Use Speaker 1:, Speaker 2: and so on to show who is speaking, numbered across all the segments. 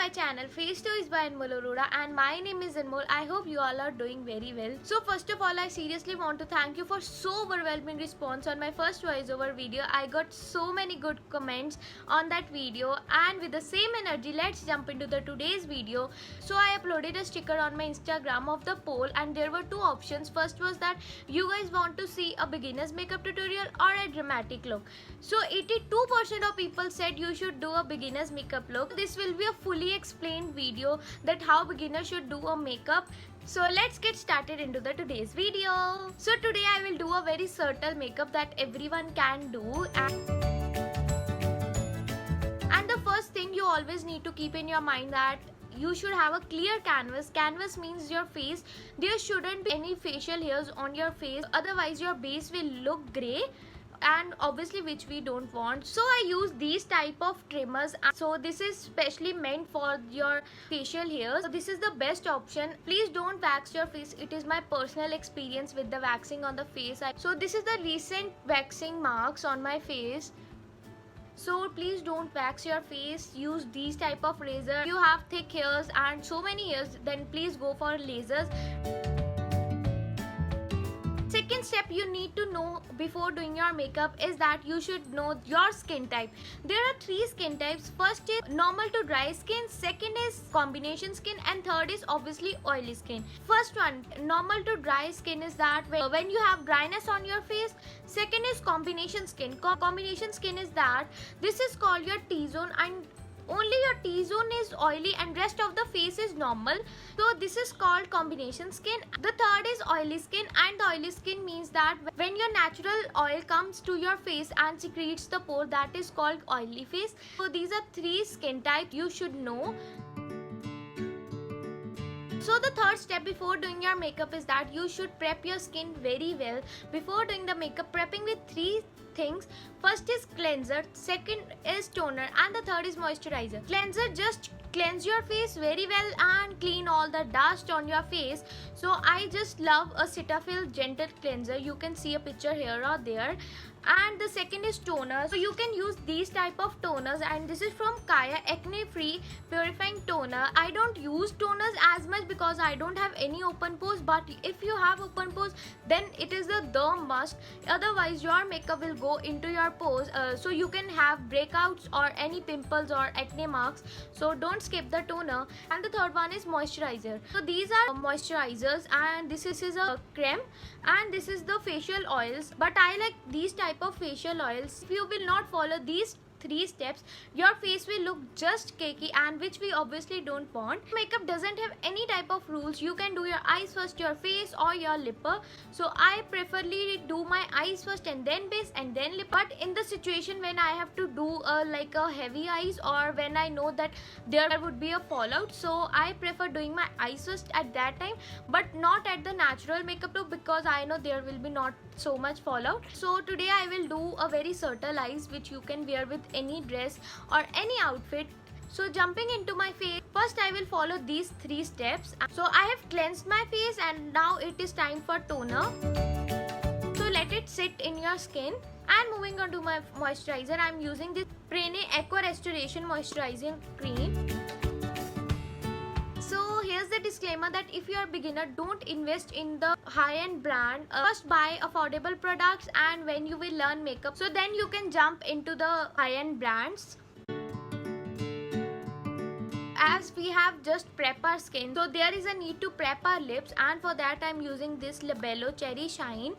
Speaker 1: my channel Face Stories by Anmol Arora, and my name is Anmol. I hope you all are doing very well. So first of all, I seriously want to thank you for so overwhelming response on my first voiceover video. I got so many good comments on that video, and with the same energy, let's jump into the today's video. So I uploaded a sticker on my Instagram of the poll, and there were two options. First was that you guys want to see a beginner's makeup tutorial or a dramatic look. So 82% of people said you should do a beginner's makeup look. This will be a fully explained video that how beginners should do a makeup. So let's get started into the today's video. So today I will do a very subtle makeup that everyone can do, and the first thing you always need to keep in your mind that you should have a clear canvas. Canvas means your face. There shouldn't be any facial hairs on your face, otherwise your base will look grey, and obviously which we don't want. So I use these type of trimmers. So this is specially meant for your facial hairs. So this is the best option. Please don't wax your face. It is my personal experience with the waxing on the face. So this is the recent waxing marks on my face. So please don't wax your face. Use these type of razor. If you have thick hairs and so many hairs, then please go for lasers. Second step you need to know before doing your makeup is that you should know your skin type. There are three skin types. First is normal to dry skin, second is combination skin, and third is obviously oily skin. First one, normal to dry skin, is that when you have dryness on your face. Second is combination skin. Combination skin is that this is called your T-zone, and only your T-zone is oily and rest of the face is normal. So this is called combination skin. The third is oily skin, and the oily skin means that when your natural oil comes to your face and secretes the pore, that is called oily face. So these are three skin types you should know. So the third step before doing your makeup is that you should prep your skin very well. Before doing the makeup, prepping with three things. First is cleanser, second is toner, and the third is moisturizer. Cleanser, just cleanse your face very well and clean all the dust on your face. So I just love a Cetaphil gentle cleanser. You can see a picture here or there. And the second is toner. So you can use these type of toners, and this is from Kaya Acne Free Purifying Toner. I don't use toners as much because I don't have any open pores, but if you have open pores, then it is the must. Otherwise your makeup will go into your pores, so you can have breakouts or any pimples or acne marks. So don't skip the toner. And the third one is moisturizer. So these are moisturizers, and this is a creme, and this is the facial oils. But I like these type of facial oils. If you will not follow these three steps, your face will look just cakey, and which we obviously don't want. Makeup doesn't have any type of rules. You can do your eyes first, your face, or your lipper. So I preferably do my eyes first and then base and then lip. But in the situation when I have to do like a heavy eyes, or when I know that there would be a fallout, so I prefer doing my eyes first at that time, but not at the natural makeup look, because I know there will be not so much fallout. So today I will do a very subtle eyes which you can wear with any dress or any outfit. So jumping into my face, first I will follow these three steps. So I have cleansed my face, and now it is time for toner. So let it sit in your skin. And moving on to my moisturizer, I am using this Prene Eco Restoration Moisturizing Cream. So here's the disclaimer that if you are a beginner, don't invest in the high-end brand. First buy affordable products, and when you will learn makeup, so then you can jump into the high-end brands. As we have just prep our skin, so there is a need to prep our lips, and for that I'm using this Labello Cherry Shine.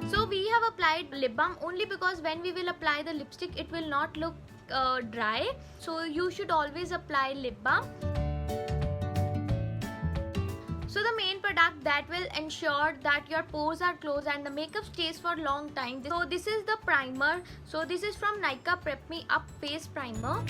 Speaker 1: So we have applied lip balm only because when we will apply the lipstick, it will not look dry. So you should always apply lip balm. So the main product that will ensure that your pores are closed and the makeup stays for a long time. So this is the primer. So this is from Nykaa Prep Me Up Face Primer.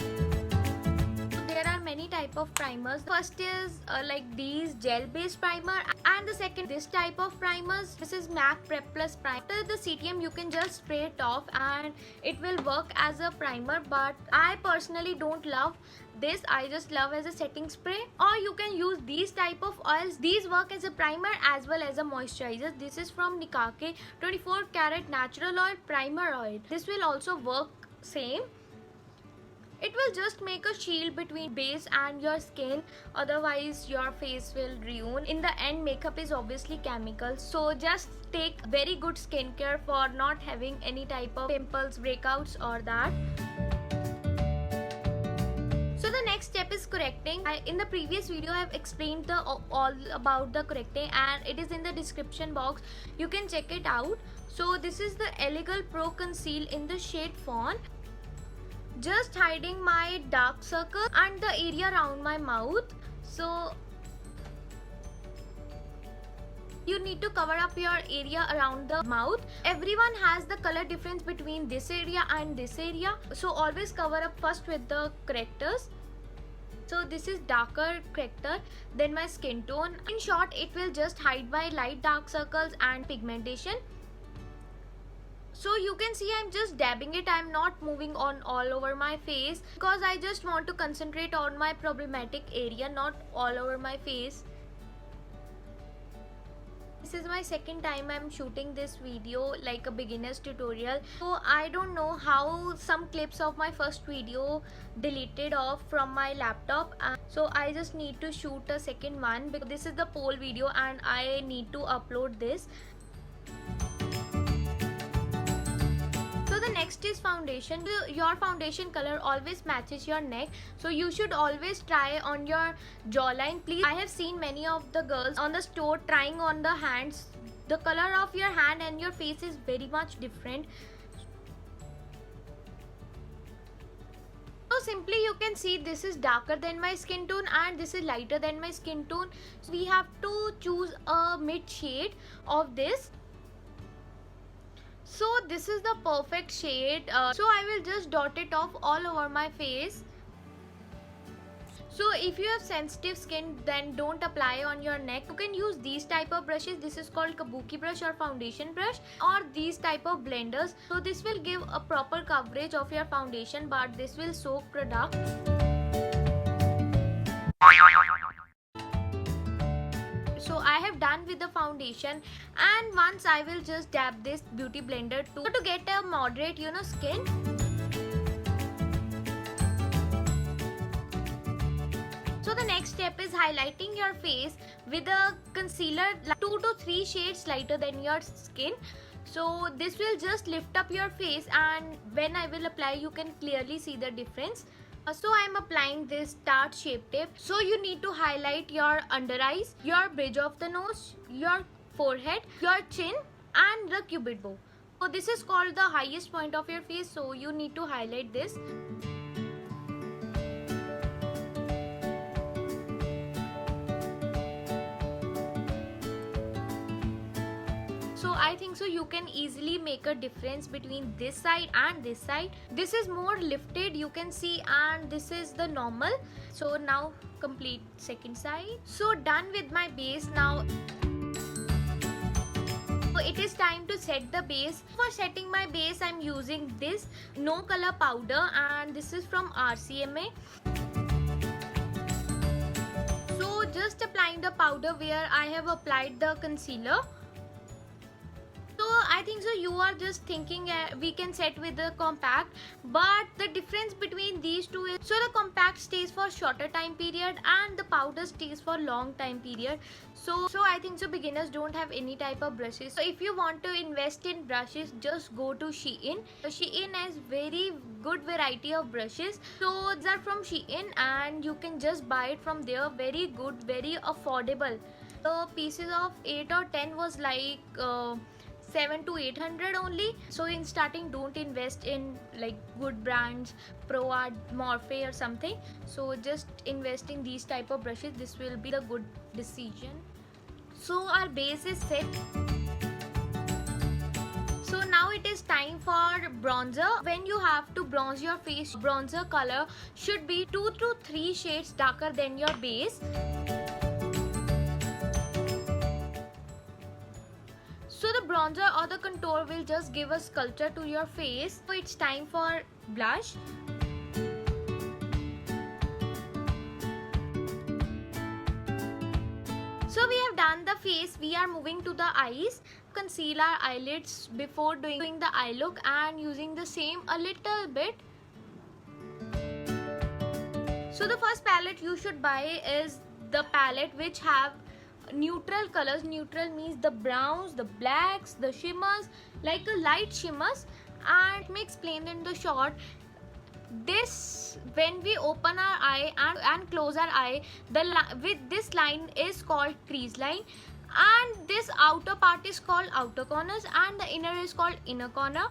Speaker 1: There are many type of primers. First is like these gel based primer, and the second this type of primers. This is MAC Prep Plus primer. After the CTM you can just spray it off and it will work as a primer, but I personally don't love this. I just love as a setting spray. Or you can use these type of oils. These work as a primer as well as a moisturizer. This is from Nikake 24 karat natural oil primer oil. This will also work same. It will just make a shield between base and your skin, otherwise your face will ruin. In the end, makeup is obviously chemical, so just take very good skincare for not having any type of pimples, breakouts or that. So the next step is correcting. In the previous video I have explained all about the correcting, and it is in the description box, you can check it out. So this is the Elegal Pro Conceal in the shade Fawn. Just hiding my dark circle and the area around my mouth. So you need to cover up your area around the mouth. Everyone has the color difference between this area and this area, so always cover up first with the correctors. So this is darker corrector than my skin tone. In short, it will just hide my light dark circles and pigmentation. So you can see I'm just dabbing it. I'm not moving on all over my face because I just want to concentrate on my problematic area, not all over my face. This is my second time I'm shooting this video, like a beginner's tutorial. So I don't know how some clips of my first video deleted off from my laptop. So I just need to shoot a second one because this is the poll video and I need to upload this. So the next is foundation. Your foundation color always matches your neck, so you should always try on your jawline. Please, I have seen many of the girls on the store trying on the hands. The color of your hand and your face is very much different. So simply you can see this is darker than my skin tone and this is lighter than my skin tone. So we have to choose a mid shade of this. So this is the perfect shade. So I will just dot it off all over my face. So if you have sensitive skin, then don't apply on your neck. You can use these type of brushes. This is called kabuki brush or foundation brush, or these type of blenders. So this will give a proper coverage of your foundation, but this will soak product. So I have done with the foundation, and once I will just dab this beauty blender to get a moderate skin. So the next step is highlighting your face with a concealer 2 to 3 shades lighter than your skin. So this will just lift up your face, and when I will apply you can clearly see the difference. So I am applying this Tarte Shape Tape. So you need to highlight your under eyes, your bridge of the nose, your forehead, your chin and the cupid bow. So this is called the highest point of your face, so you need to highlight this. So I think so you can easily make a difference between this side and this side. This is more lifted, you can see, and this is the normal. So now complete second side. So done with my base. Now so it is time to set the base. For setting my base I'm using this no color powder, and this is from RCMA. So just applying the powder where I have applied the concealer. So I think so you are just thinking we can set with the compact, but the difference between these two is, so the compact stays for shorter time period and the powder stays for long time period. So I think so beginners don't have any type of brushes. So if you want to invest in brushes, just go to Shein. So Shein has very good variety of brushes. So these are from Shein and you can just buy it from there. Very good, very affordable. The pieces of 8 or 10 was like 7 to 800 only. So in starting don't invest in like good brands, Pro Art, Morphe or something. So just invest in these type of brushes. This will be the good decision. So our base is set. So now it is time for bronzer. When you have to bronze your face, bronzer color should be 2 to 3 shades darker than your base. So the bronzer or the contour will just give a sculpture to your face. So it's time for blush. So we have done the face, we are moving to the eyes. Conceal our eyelids before doing the eye look and using the same a little bit. So the first palette you should buy is the palette which have neutral colors. Neutral means the browns, the blacks, the shimmers, like a light shimmers. And let me explain in the short. This, when we open our eye and close our eye, with this line is called crease line, and this outer part is called outer corners, and the inner is called inner corner.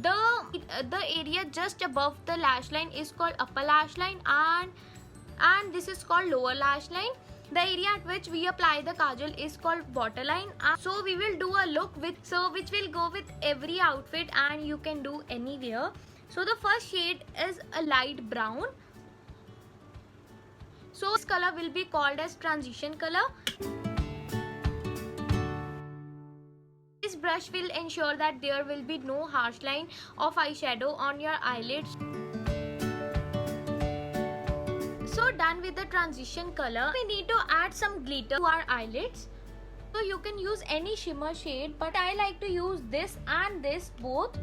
Speaker 1: The area just above the lash line is called upper lash line, and this is called lower lash line. The area at which we apply the kajal is called waterline. So we will do a look which will go with every outfit, and you can do anywhere. So the first shade is a light brown. So this color will be called as transition color. This brush will ensure that there will be no harsh line of eyeshadow on your eyelids. So done with the transition color, we need to add some glitter to our eyelids. So you can use any shimmer shade, but I like to use this and this both.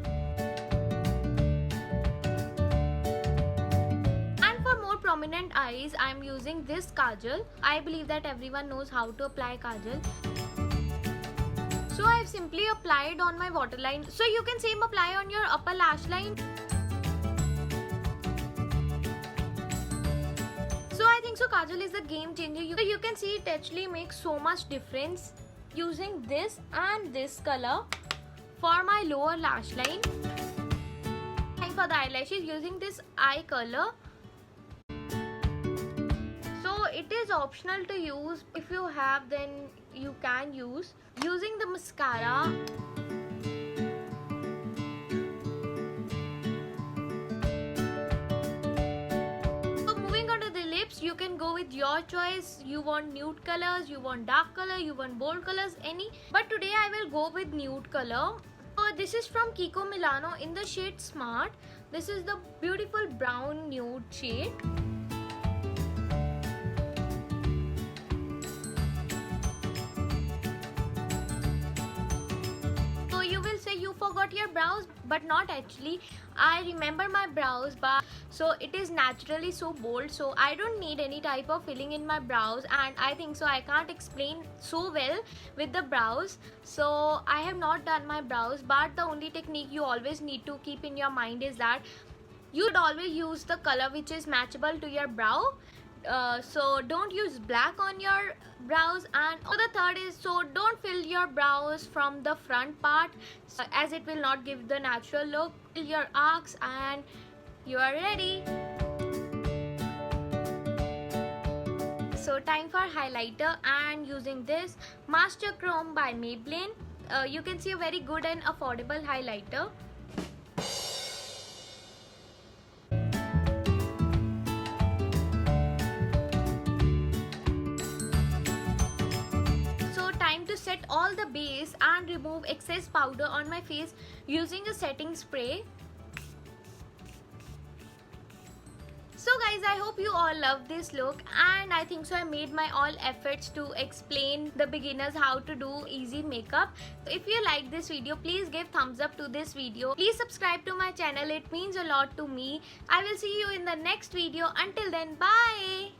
Speaker 1: And for more prominent eyes, I am using this kajal. I believe that everyone knows how to apply kajal. So I have simply applied on my waterline. So you can same apply on your upper lash line. So I think so kajal is a game changer. You can see it actually makes so much difference using this and this color for my lower lash line. And for the eyelashes, using this eye color. So it is optional to use. If you have, then you can use. Using the mascara. You can go with your choice. You want nude colors, you want dark color, you want bold colors, any. But today I will go with nude color. So this is from Kiko Milano in the shade Smart. This is the beautiful brown nude shade. So you will say you forgot your brows, but not actually. I remember my brows, but so it is naturally so bold, so I don't need any type of filling in my brows, and I think so I can't explain so well with the brows. So I have not done my brows, but the only technique you always need to keep in your mind is that you should always use the color which is matchable to your brow. So don't use black on your brows. And the third is, so don't fill your brows from the front part, as it will not give the natural look. Fill your arcs and you are ready. So time for highlighter, and using this Master Chrome by Maybelline. You can see a very good and affordable highlighter. To set all the base and remove excess powder on my face using a setting spray. So guys, I hope you all love this look, and I think so I made my all efforts to explain the beginners how to do easy makeup. So if you like this video, please give thumbs up to this video. Please subscribe to my channel, it means a lot to me. I will see you in the next video. Until then, bye.